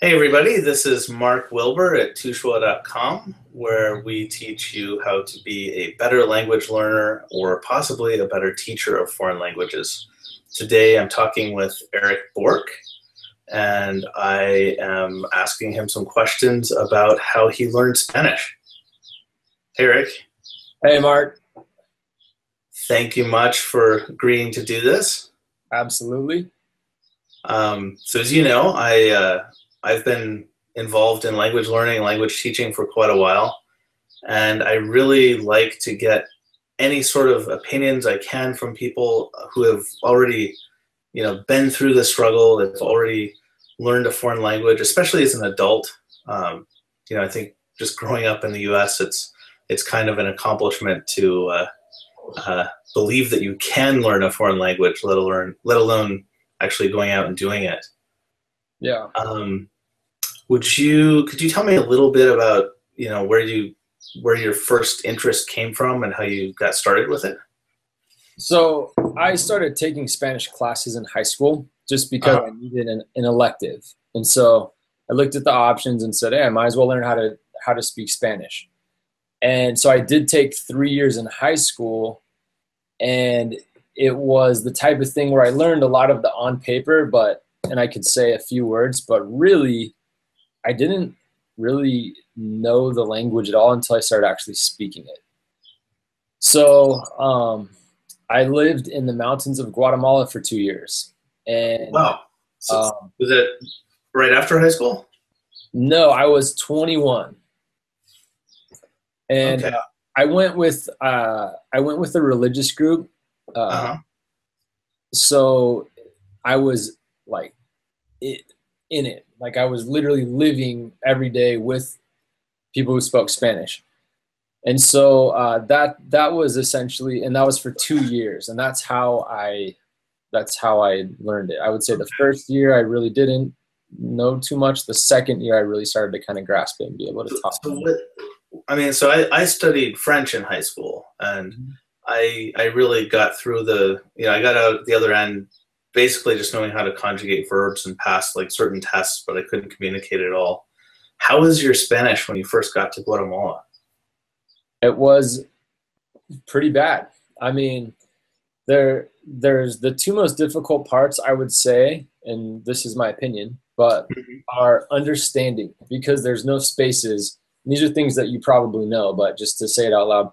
Hey everybody, this is Mark Wilbur at tushua.com, where we teach you how to be a better language learner or possibly a better teacher of foreign languages. Today I'm talking with Erik Bork, and I am asking him some questions about how he learned Spanish. Hey Erik, Hey, Mark. thank you much for agreeing to do this. Absolutely. So as you know, I've been involved in language learning and language teaching for quite a while. And I really like to get any sort of opinions I can from people who have already, been through the struggle, that have already learned a foreign language, especially as an adult. I think just growing up in the U.S., it's kind of an accomplishment to believe that you can learn a foreign language, let alone actually going out and doing it. Yeah. Um, could you tell me a little bit about where your first interest came from and how you got started with it? So I started taking Spanish classes in high school just because Uh, I needed an elective. And so I looked at the options and said, hey, I might as well learn how to speak Spanish. And so I did take 3 years in high school, and it was the type of thing where I learned a lot of the on paper, and I could say a few words, but really I didn't really know the language at all until I started actually speaking it. So I lived in the mountains of Guatemala for 2 years, and wow. So, um, was it right after high school? no, I was 21, and Okay. I went with a religious group. Uh, Uh-huh. so I was like it, in it, like I was literally living every day with people who spoke Spanish. And so that was essentially, and that was for 2 years, and that's how I learned it. I would say the first year I really didn't know too much. The second year I really started to kind of grasp it and be able to talk. So what, I studied French in high school, and I really got through I got out the other end basically just knowing how to conjugate verbs and pass like certain tests, but I couldn't communicate at all. How was your Spanish when you first got to Guatemala? It was pretty bad. I mean, there's the two most difficult parts I would say, and this is my opinion, but Mhm. are understanding, because there's no spaces. And these are things that you probably know, but just to say it out loud,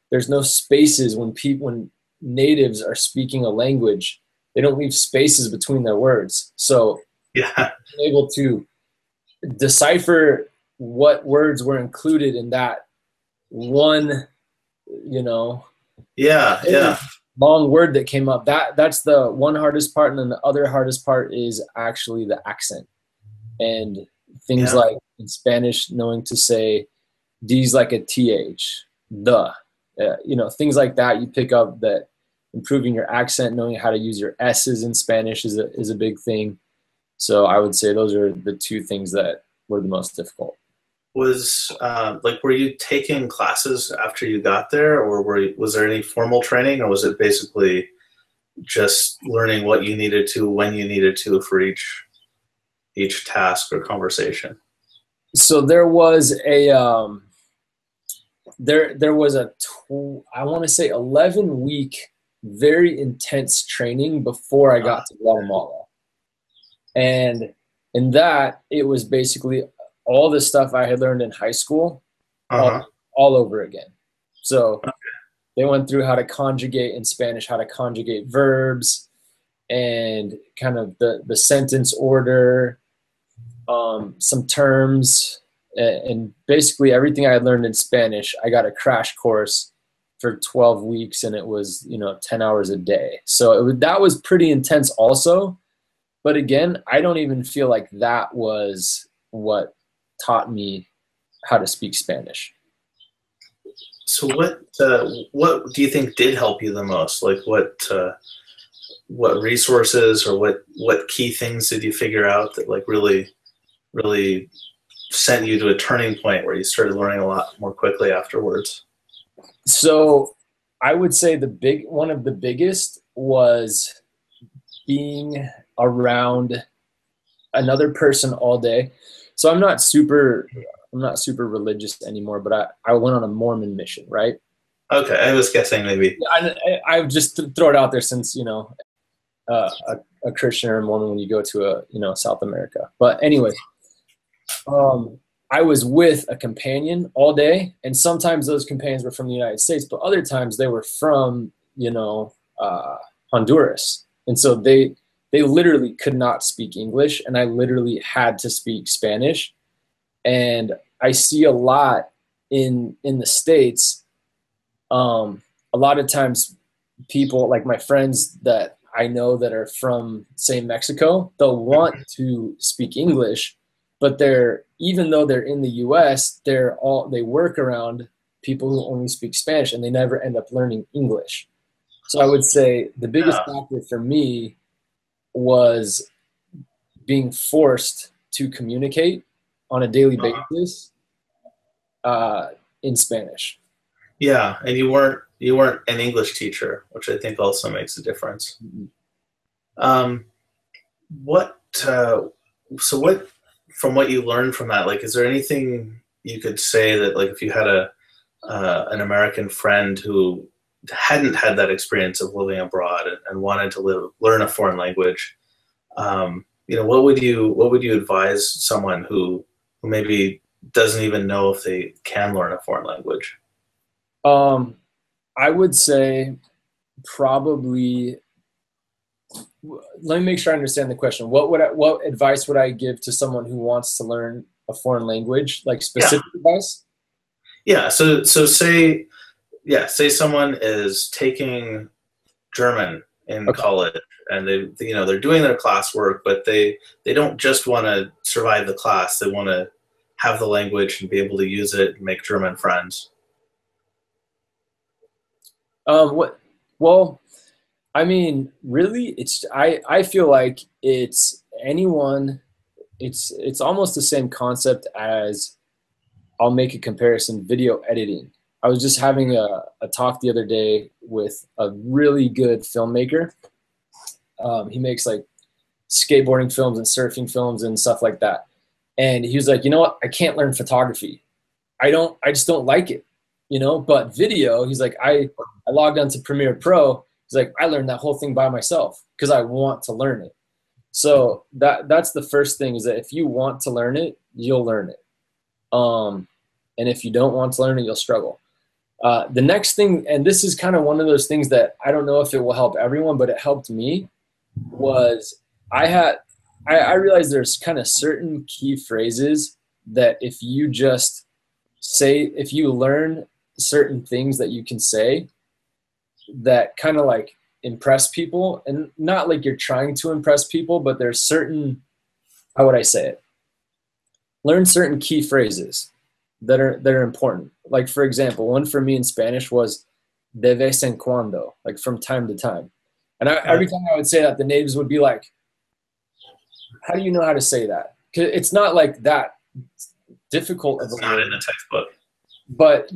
there's no spaces when natives are speaking a language. They don't leave spaces between their words. So Yeah, being able to decipher what words were included in that one, you know, yeah, very yeah, long word that came up. That's the one hardest part, and then the other hardest part is actually the accent and things yeah. like in Spanish, knowing to say D's like a th, the, things like that. You pick up that improving your accent, knowing how to use your s's in Spanish is a big thing. So I would say those are the two things that were the most difficult. Were you taking classes after you got there, or was there any formal training, or was it basically just learning what you needed to when you needed to for each task or conversation? So there was I want to say 11-week very intense training before I Uh, got to Guatemala. And in that, it was basically all the stuff I had learned in high school all, uh-huh. all over again. So they went through how to conjugate in Spanish, how to conjugate verbs, and kind of the sentence order, some terms, and basically everything I had learned in Spanish. I got a crash course for 12 weeks, and it was 10 hours a day. So that was pretty intense also. But again, I don't even feel like that was what taught me how to speak Spanish. So what do you think did help you the most? Like what resources or what key things did you figure out that like really sent you to a turning point where you started learning a lot more quickly afterwards? So I would say one of the biggest was being around another person all day. So I'm not super religious anymore, but I went on a Mormon mission, right? Okay, I was guessing maybe. I just throw it out there since, a Christian or a Mormon when you go to South America. But anyway, I was with a companion all day, and sometimes those companions were from the United States, but other times they were from, Honduras. And so they literally could not speak English, and I literally had to speak Spanish. And I see a lot in the States. A lot of times people like my friends that I know that are from, say, Mexico, they'll want to speak English, but even though they're in the US, they work around people who only speak Spanish, and they never end up learning English. So I would say the biggest factor for me was being forced to communicate on a daily basis in Spanish. Yeah, and you weren't an English teacher, which I think also makes a difference. What so what from what you learned from that, like, is there anything you could say that, like, if you had an American friend who hadn't had that experience of living abroad and wanted to learn a foreign language, what would you advise someone who maybe doesn't even know if they can learn a foreign language? I would say probably. Let me make sure I understand the question. What advice would I give to someone who wants to learn a foreign language? Like specific advice? Yeah. So say someone is taking German in college, and they're doing their classwork, but they don't just want to survive the class. They want to have the language and be able to use it and make German friends. Well, I mean, really, I feel like it's anyone. It's almost the same concept as, I'll make a comparison, video editing. I was just having a talk the other day with a really good filmmaker. He makes like skateboarding films and surfing films and stuff like that. And he was like, you know what? I can't learn photography. I just don't like it, but video, he's like, I logged onto Premiere Pro. He's like, I learned that whole thing by myself because I want to learn it. So that's the first thing, is that if you want to learn it, you'll learn it. And if you don't want to learn it, you'll struggle. The next thing, and this is kind of one of those things that I don't know if it will help everyone, but it helped me, was I realized there's kind of certain key phrases that if you learn certain things that you can say that kind of like impress people, and not like you're trying to impress people, but there's certain, how would I say it? Learn certain key phrases that are important. Like, for example, one for me in Spanish was de vez en cuando, like from time to time. And every time I would say that, the natives would be like, how do you know how to say that? 'Cause it's not like that difficult. It's not in the textbook. But,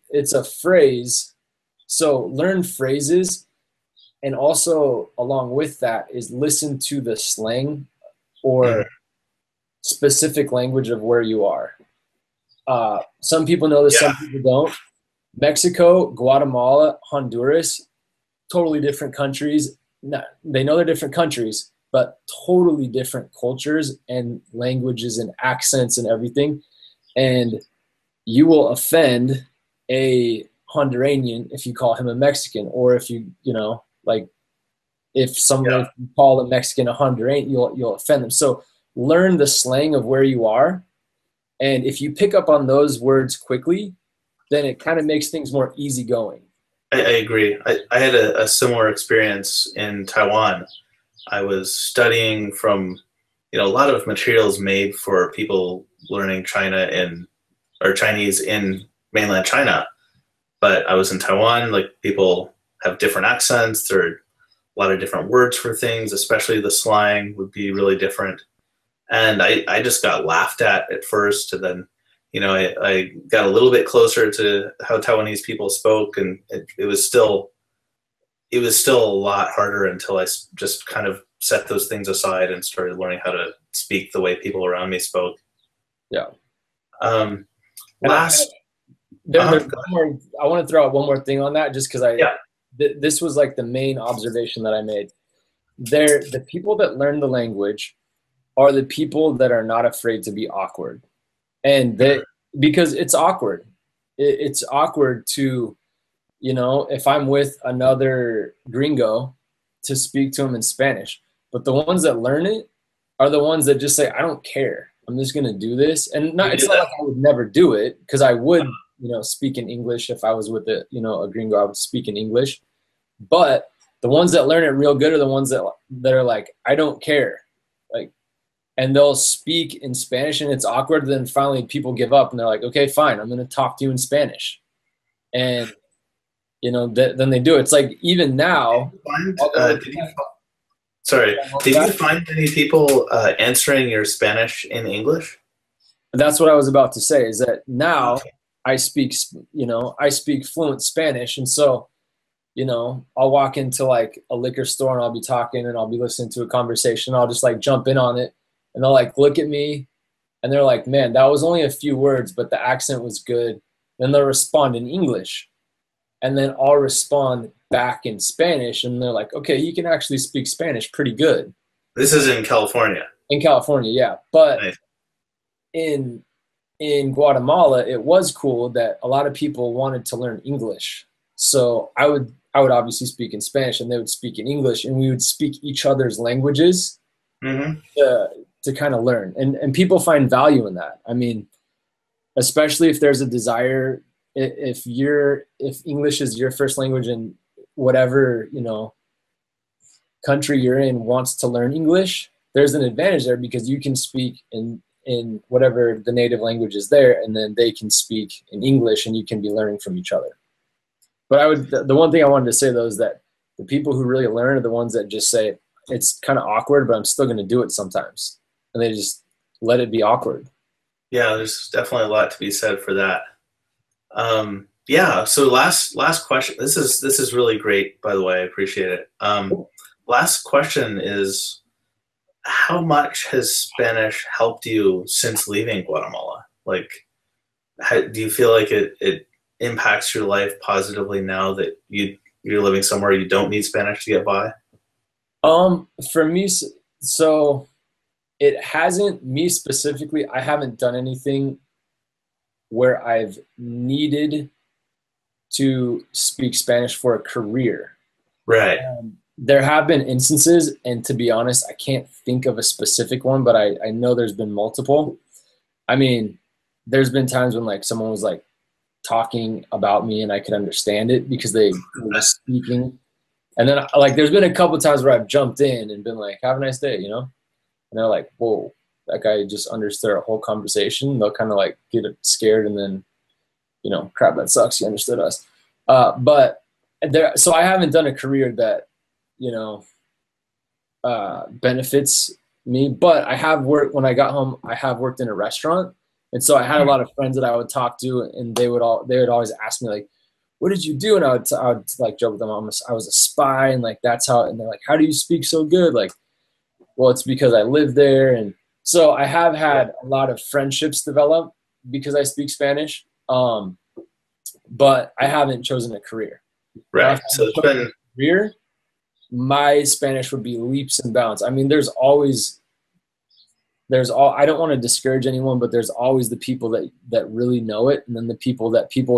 it's a phrase. So learn phrases, and also along with that is listen to the slang or specific language of where you are. Some people know this, some people don't. Mexico, Guatemala, Honduras, totally different countries. They know they're different countries, but totally different cultures and languages and accents and everything. And you will offend a Honduranian if you call him a Mexican, or if if someone you call a Mexican a Honduranian, you'll offend them. So learn the slang of where you are, and if you pick up on those words quickly, then it kind of makes things more easygoing. I agree. I had a similar experience in Taiwan. I was studying from a lot of materials made for people learning Chinese in mainland China. But I was in Taiwan, like, people have different accents. There are a lot of different words for things, especially the slang would be really different. And I just got laughed at first. And then, I got a little bit closer to how Taiwanese people spoke, and it was still a lot harder until I just kind of set those things aside and started learning how to speak the way people around me spoke. Yeah. Last, there's one more, I want to throw out one more thing on that, just because yeah. This was like the main observation that I made. The people that learn the language are the people that are not afraid to be awkward, and because it's awkward. It's awkward to, you know, if I'm with another gringo, to speak to him in Spanish. But the ones that learn it are the ones that just say, I don't care. I'm just going to do this. And it's not like I would never do it, because I would, you know, speak in English. If I was with a gringo, I would speak in English. But the ones that learn it real good are the ones that are like, I don't care. Like, and they'll speak in Spanish and it's awkward. Then finally people give up and they're like, okay, fine, I'm going to talk to you in Spanish. And, you know, then they do it. It's like, even now. Did you find many people answering your Spanish in English? That's what I was about to say, is that now I speak fluent Spanish. And so, you know, I'll walk into like a liquor store and I'll be talking and I'll be listening to a conversation. I'll just like jump in on it and they'll like look at me and they're like, man, that was only a few words, but the accent was good. Then they'll respond in English and then I'll respond back in Spanish. And they're like, okay, you can actually speak Spanish pretty good. This is in California. In California, yeah. But nice. in Guatemala, it was cool that a lot of people wanted to learn English. So I would obviously speak in Spanish and they would speak in English, and we would speak each other's languages to kind of learn. And people find value in that. I mean, especially if there's a desire, if English is your first language and whatever, you know, country you're in wants to learn English, there's an advantage there, because you can speak in whatever the native language is there, and then they can speak in English and you can be learning from each other. But the one thing I wanted to say though is that the people who really learn are the ones that just say, it's kind of awkward, but I'm still going to do it sometimes. And they just let it be awkward. Yeah, there's definitely a lot to be said for that. Yeah, so last question. This is really great, by the way. I appreciate it. Last question is, how much has Spanish helped you since leaving Guatemala? Like, do you feel like it impacts your life positively now that you're living somewhere you don't need Spanish to get by? For me, so it hasn't, me specifically, I haven't done anything where I've needed to speak Spanish for a career. Right. There have been instances, and to be honest, I can't think of a specific one, but I know there's been multiple. I mean, there's been times when like someone was like talking about me and I could understand it because they were speaking. And then like there's been a couple of times where I've jumped in and been like, have a nice day, you know? And they're like, whoa, that guy just understood our whole conversation. They'll kind of like get scared and then, you know, crap, that sucks, you understood us. But so I haven't done a career that, you know, benefits me, but I have worked, when I got home, I have worked in a restaurant. And so I had a lot of friends that I would talk to, and they would always ask me like, what did you do? And I would like joke with them, I was a spy, and like that's how, and they're like, how do you speak so good? Like, well, it's because I lived there. And so I have had a lot of friendships develop because I speak Spanish, but I haven't chosen a career. Right. So it's been a career, my Spanish would be leaps and bounds. I mean, I don't want to discourage anyone, but there's always the people that really know it. And then the people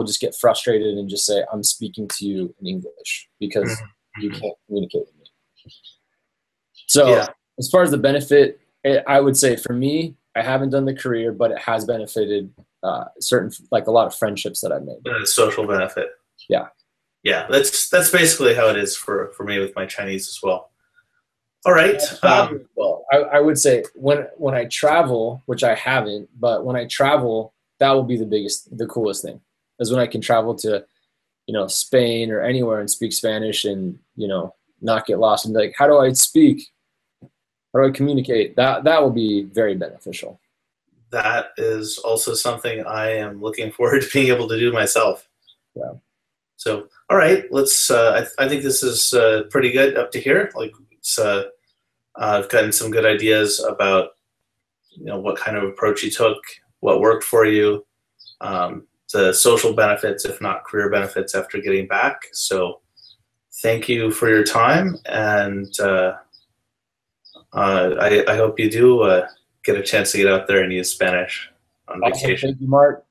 just get frustrated and just say, I'm speaking to you in English because you can't communicate with me. So as far as the benefit, I would say for me, I haven't done the career, but it has benefited certain, like a lot of friendships that I've made. Social benefit. Yeah. Yeah. That's basically how it is for me with my Chinese as well. All right. Well, I would say when I travel, which I haven't, but when I travel, that will be the coolest thing, is when I can travel to, you know, Spain or anywhere and speak Spanish and, you know, not get lost and be like, how do I speak? How do I communicate? That will be very beneficial. That is also something I am looking forward to being able to do myself. Yeah. So, all right, let's, I think this is pretty good up to here. Like, it's, I've gotten some good ideas about what kind of approach you took, what worked for you, the social benefits, if not career benefits, after getting back. So thank you for your time, and I hope you do get a chance to get out there and use Spanish on Awesome. vacation. Thank you, Mark.